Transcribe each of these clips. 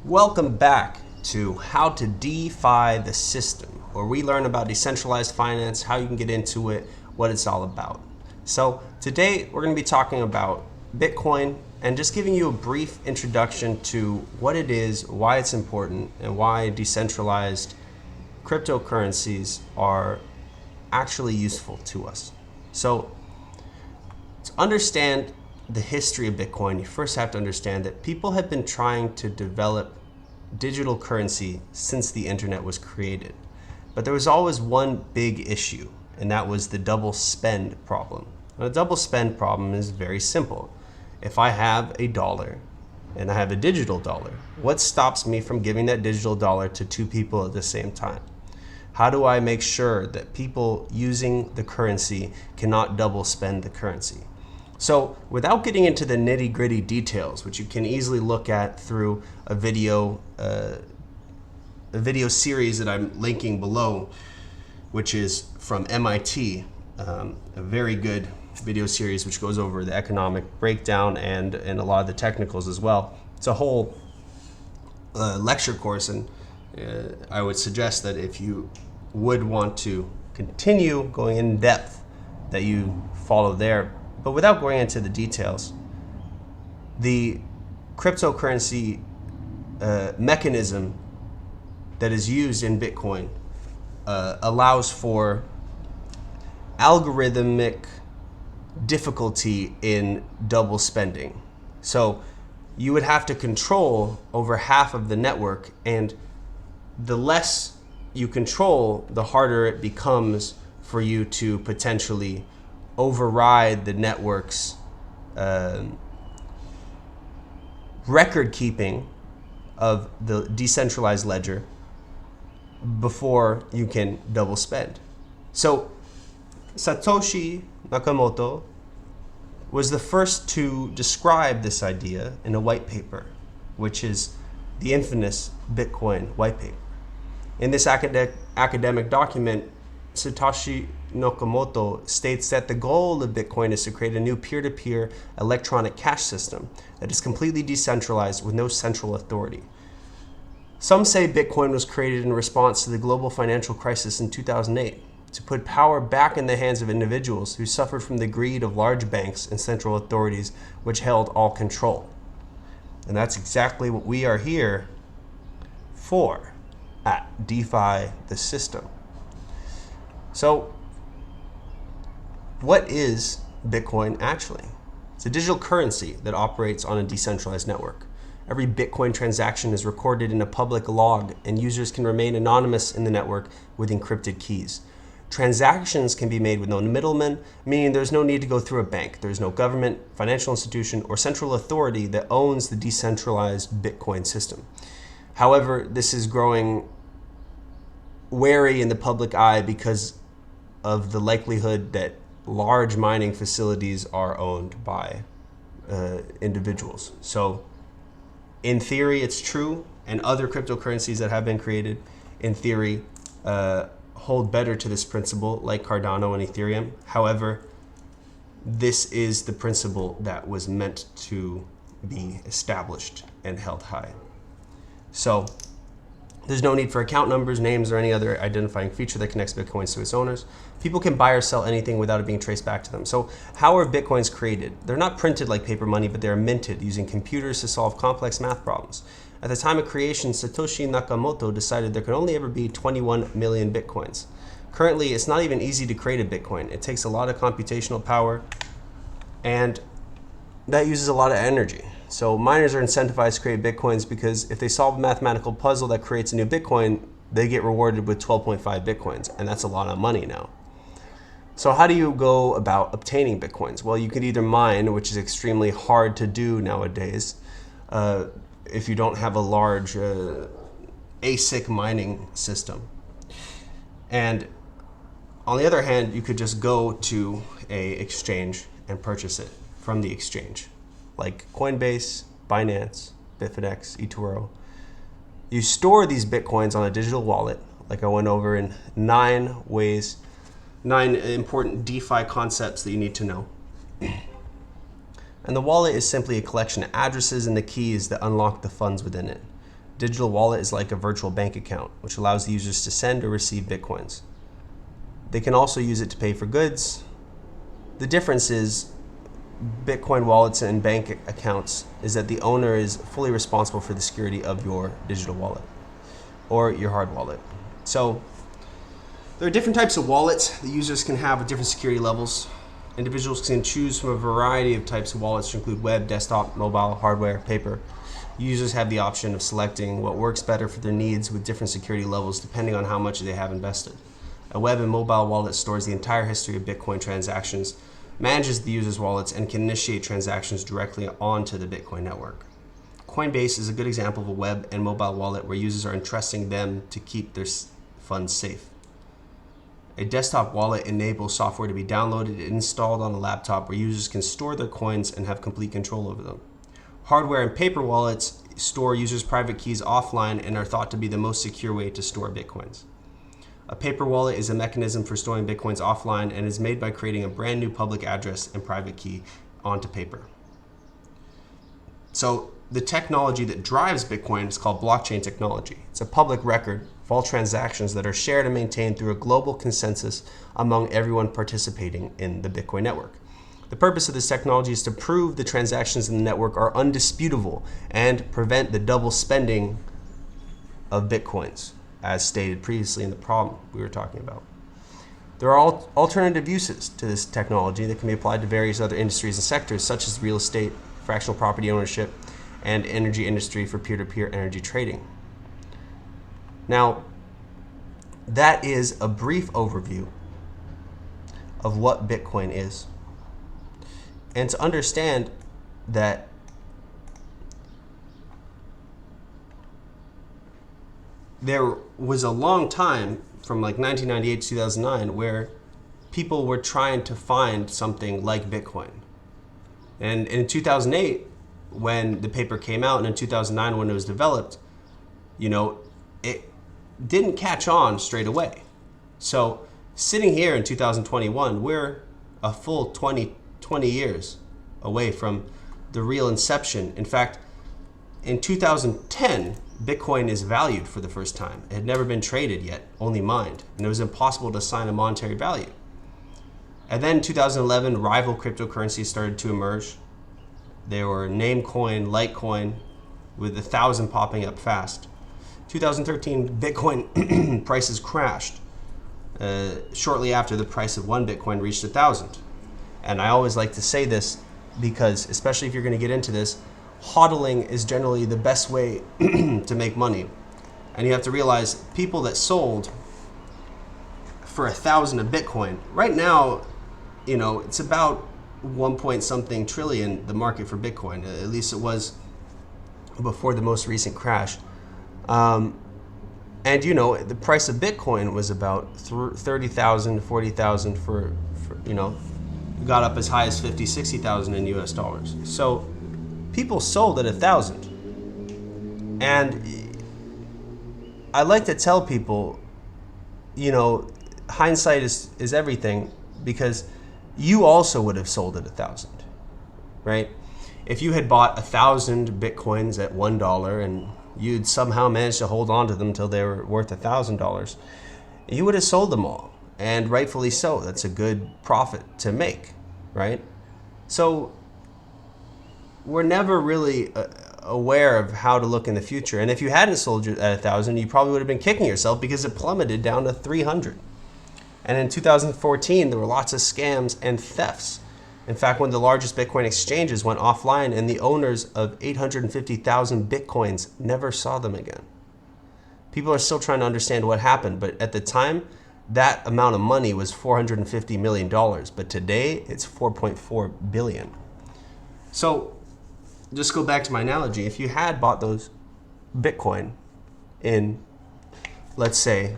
Welcome back to How to DeFi the System, where we learn about decentralized finance, how you can get into it, what it's all about. So today we're going to be talking about Bitcoin and just giving you a brief introduction to what it is, why it's important, and why decentralized cryptocurrencies are actually useful to us. So to understand the history of Bitcoin, you first have to understand that people have been trying to develop digital currency since the internet was created. But there was always one big issue, and that was the double spend problem. Now, the double spend problem is very simple. If I have a dollar and I have a digital dollar, what stops me from giving that digital dollar to two people at the same time? How do I make sure that people using the currency cannot double spend the currency? So without getting into the nitty-gritty details, which you can easily look at through a video series that I'm linking below, which is from MIT, a very good video series which goes over the economic breakdown and a lot of the technicals as well. It's a whole lecture course, and I would suggest that if you would want to continue going in depth, that you follow there. But without going into the details, the cryptocurrency mechanism that is used in Bitcoin allows for algorithmic difficulty in double spending. So you would have to control over half of the network, and the less you control, the harder it becomes for you to potentially override the network's record keeping of the decentralized ledger before you can double spend. So Satoshi Nakamoto was the first to describe this idea in a white paper, which is the infamous Bitcoin white paper. In this academic document, Satoshi Nakamoto states that the goal of Bitcoin is to create a new peer-to-peer electronic cash system that is completely decentralized with no central authority. Some say Bitcoin was created in response to the global financial crisis in 2008 to put power back in the hands of individuals who suffered from the greed of large banks and central authorities which held all control. And that's exactly what we are here for at DeFi the System. So what is Bitcoin actually? It's a digital currency that operates on a decentralized network. Every Bitcoin transaction is recorded in a public log, and users can remain anonymous in the network with encrypted keys. Transactions can be made with no middlemen, meaning there's no need to go through a bank. There's no government, financial institution, or central authority that owns the decentralized Bitcoin system. However, this is growing wary in the public eye because of the likelihood that large mining facilities are owned by individuals. So in theory, it's true, and other cryptocurrencies that have been created, in theory, hold better to this principle, like Cardano and Ethereum. However, this is the principle that was meant to be established and held high. So there's no need for account numbers, names, or any other identifying feature that connects Bitcoins to its owners. People can buy or sell anything without it being traced back to them. So how are Bitcoins created? They're not printed like paper money, but they're minted using computers to solve complex math problems. At the time of creation, Satoshi Nakamoto decided there could only ever be 21 million Bitcoins. Currently, it's not even easy to create a Bitcoin. It takes a lot of computational power, and that uses a lot of energy. So miners are incentivized to create Bitcoins because if they solve a mathematical puzzle that creates a new Bitcoin, they get rewarded with 12.5 Bitcoins, and that's a lot of money now. So how do you go about obtaining Bitcoins? Well, you could either mine, which is extremely hard to do nowadays, if you don't have a large ASIC mining system. And on the other hand, you could just go to an exchange and purchase it from the exchange, like Coinbase, Binance, Bitfinex, eToro. You store these Bitcoins on a digital wallet, like I went over in 9 important DeFi concepts that you need to know. And the wallet is simply a collection of addresses and the keys that unlock the funds within it. Digital wallet is like a virtual bank account, which allows the users to send or receive Bitcoins. They can also use it to pay for goods. The difference is Bitcoin wallets and bank accounts is that the owner is fully responsible for the security of your digital wallet or your hard wallet. So there are different types of wallets that users can have with different security levels. Individuals can choose from a variety of types of wallets to include web, desktop, mobile, hardware, paper. Users have the option of selecting what works better for their needs with different security levels depending on how much they have invested. A web and mobile wallet stores the entire history of Bitcoin transactions, manages the user's wallets, and can initiate transactions directly onto the Bitcoin network. Coinbase is a good example of a web and mobile wallet where users are entrusting them to keep their funds safe. A desktop wallet enables software to be downloaded and installed on a laptop where users can store their coins and have complete control over them. Hardware and paper wallets store users' private keys offline and are thought to be the most secure way to store Bitcoins. A paper wallet is a mechanism for storing Bitcoins offline and is made by creating a brand new public address and private key onto paper. So the technology that drives Bitcoin is called blockchain technology. It's a public record of all transactions that are shared and maintained through a global consensus among everyone participating in the Bitcoin network. The purpose of this technology is to prove the transactions in the network are undisputable and prevent the double spending of Bitcoins, as stated previously in the problem we were talking about. There are alternative uses to this technology that can be applied to various other industries and sectors, such as real estate, fractional property ownership, and energy industry for peer-to-peer energy trading. Now, that is a brief overview of what Bitcoin is. And to understand that there was a long time from like 1998 to 2009 where people were trying to find something like Bitcoin. And in 2008, when the paper came out, and in 2009 when it was developed, it didn't catch on straight away. So sitting here in 2021, we're a full 20 years away from the real inception. In fact, in 2010, Bitcoin is valued for the first time. It had never been traded yet, only mined, and it was impossible to assign a monetary value. And then in 2011, rival cryptocurrencies started to emerge. There were Namecoin, Litecoin, with 1,000 popping up fast. 2013, Bitcoin prices crashed. Shortly after, the price of one Bitcoin reached 1,000. And I always like to say this because, especially if you're going to get into this, hodling is generally the best way to make money. And you have to realize people that sold for 1,000 of Bitcoin, right now, it's about 1 point something trillion, the market for Bitcoin. At least it was before the most recent crash. And the price of Bitcoin was about 30,000, 40,000 for got up as high as 50, 60,000 in US dollars. So people sold at 1,000. And I like to tell people, hindsight is everything, because you also would have sold at 1,000, right? If you had bought 1,000 Bitcoins at $1 and you'd somehow managed to hold on to them until they were worth $1,000, you would have sold them all. And rightfully so. That's a good profit to make, right? So we're never really aware of how to look in the future. And if you hadn't sold at 1,000, you probably would have been kicking yourself because it plummeted down to 300. And in 2014, there were lots of scams and thefts. In fact, one of the largest Bitcoin exchanges went offline, and the owners of 850,000 Bitcoins never saw them again. People are still trying to understand what happened, but at the time, that amount of money was $450 million, but today it's 4.4 billion. So just go back to my analogy. If you had bought those Bitcoin in, let's say,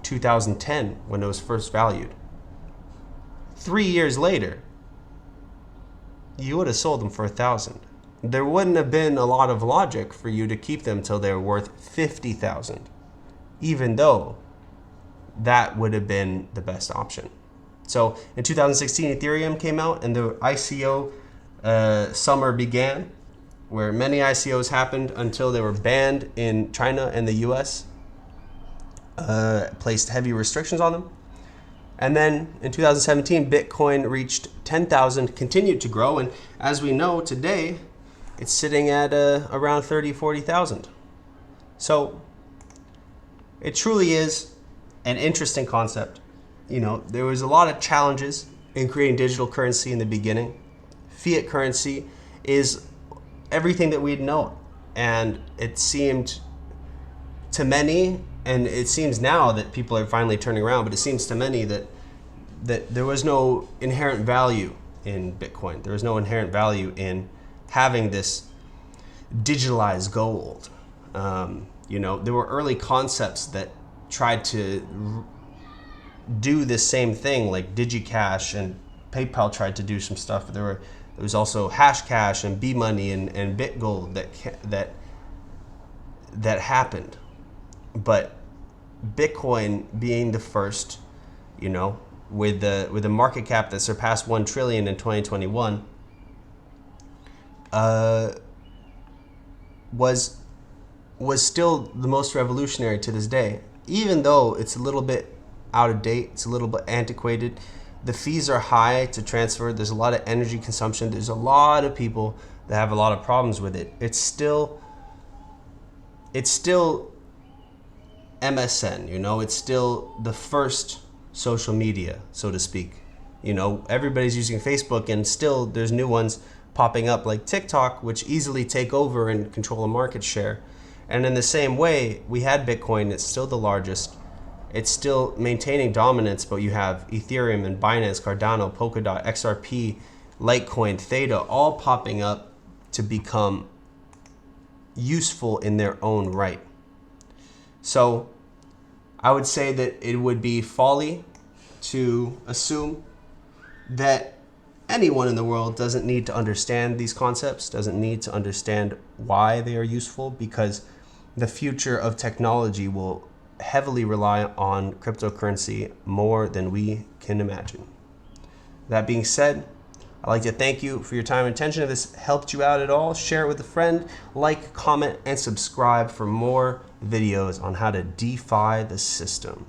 2010 when it was first valued, 3 years later, you would have sold them for 1,000. There wouldn't have been a lot of logic for you to keep them till they were worth 50,000, even though that would have been the best option. So in 2016, Ethereum came out and the ICO summer began. where many ICOs happened until they were banned in China and the US, placed heavy restrictions on them. And then in 2017, Bitcoin reached 10,000, continued to grow, and as we know today, it's sitting at around 30, 40,000. So it truly is an interesting concept. You know, there was a lot of challenges in creating digital currency in the beginning. Fiat currency is everything that we'd known, and it seemed to many, and it seems now that people are finally turning around, but it seems to many that there was no inherent value in Bitcoin. There was no inherent value in having this digitalized gold. You know, there were early concepts that tried to do this same thing, like DigiCash, and PayPal tried to do some stuff. There was also Hashcash and B-Money and BitGold that happened. But Bitcoin being the first, you know, with the market cap that surpassed 1 trillion in 2021, was still the most revolutionary to this day. Even though it's a little bit out of date, it's a little bit antiquated, the fees are high to transfer, there's a lot of energy consumption, there's a lot of people that have a lot of problems with it. It's still MSN, you know, it's still the first social media, so to speak. You know, everybody's using Facebook, and still there's new ones popping up like TikTok, which easily take over and control a market share. And in the same way, we had Bitcoin, it's still the largest. It's still maintaining dominance, but you have Ethereum and Binance, Cardano, Polkadot, XRP, Litecoin, Theta, all popping up to become useful in their own right. So I would say that it would be folly to assume that anyone in the world doesn't need to understand these concepts, doesn't need to understand why they are useful, because the future of technology will heavily rely on cryptocurrency more than we can imagine. That being said, I'd like to thank you for your time and attention. If this helped you out at all, share it with a friend, like, comment, and subscribe for more videos on how to DeFi the system.